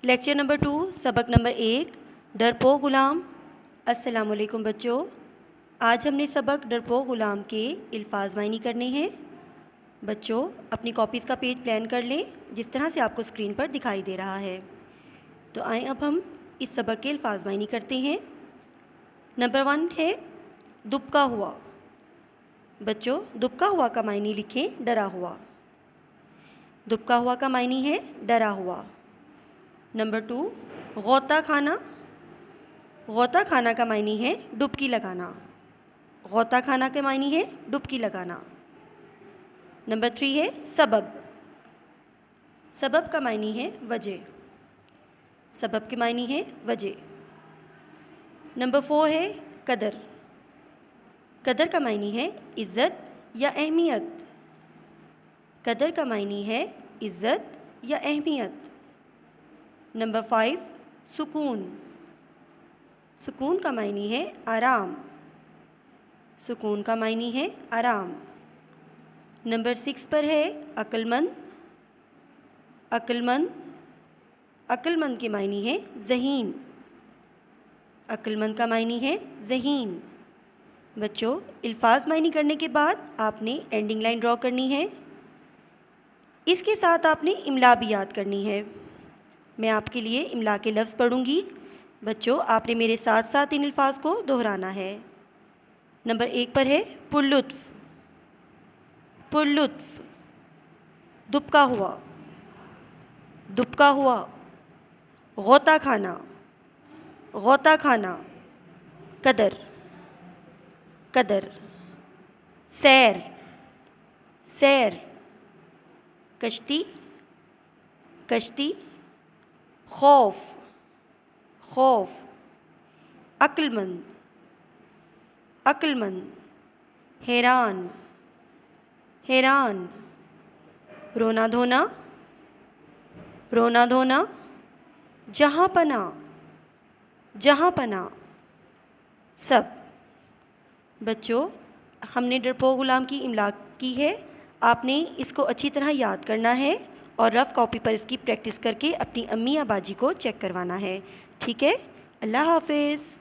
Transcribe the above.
Lecture number 2 سبق number 1 ڈرپوک Ghulam. السلام علیکم بچوں، آج ہم نے سبق ڈرپوک غلام کے الفاظ معنی کرنے ہیں۔ بچوں اپنی کاپیز کا پیج پلان کر لیں جس طرح سے آپ کو اسکرین پر دکھائی دے رہا ہے۔ تو آئیں اب ہم اس سبق کے الفاظ معنی کرتے ہیں۔ نمبر 1 ہے دبکا ہوا۔ بچوں دبکا ہوا کا معنی لکھیں ڈرا ہوا۔ دبکا ہوا کا معنی ہے ڈرا ہوا۔ نمبر 2 غوطہ کھانا۔ غوطہ کھانا کا معنی ہے ڈبکی لگانا۔ غوطہ کھانا کا معنی ہے ڈبکی لگانا۔ نمبر 3 ہے سبب۔ سبب کا معنی ہے وجہ۔ سبب کے معنی ہے وجہ۔ نمبر 4 ہے قدر۔ قدر کا معنی ہے عزت یا اہمیت۔ قدر کا معنی ہے عزت یا اہمیت۔ نمبر 5 سکون۔ سکون کا معنی ہے آرام۔ سکون کا معنی ہے آرام۔ نمبر 6 پر ہے عقل مند۔ عقل مند۔ عقل مند کے معنی ہے ذہین۔ عقل مند کا معنی ہے ذہین۔ بچوں الفاظ معنی کرنے کے بعد آپ نے اینڈنگ لائن ڈرا کرنی ہے۔ اس کے ساتھ آپ نے املا بھی یاد کرنی ہے۔ میں آپ کے لیے املا کے لفظ پڑھوں گی، بچوں آپ نے میرے ساتھ ساتھ ان الفاظ کو دہرانا ہے۔ نمبر 1 پر ہے پرلطف۔ پرلطف۔ دبکا ہوا۔ دبکا ہوا۔ غوطہ کھانا۔ غوطہ کھانا۔ قدر۔ قدر۔ سیر۔ سیر۔ کشتی۔ کشتی۔ خوف۔ خوف۔ عقل مند۔ عقل مند۔ حیران۔ حیران۔ رونا دھونا۔ رونا دھونا۔ جہاں پناہ۔ جہاں پناہ۔ سب۔ بچوں ہم نے ڈرپوک غلام کی املا کی ہے، آپ نے اس کو اچھی طرح یاد کرنا ہے اور رف کاپی پر اس کی پریکٹس کر کے اپنی امی یا باجی کو چیک کروانا ہے۔ ٹھیک ہے، اللہ حافظ۔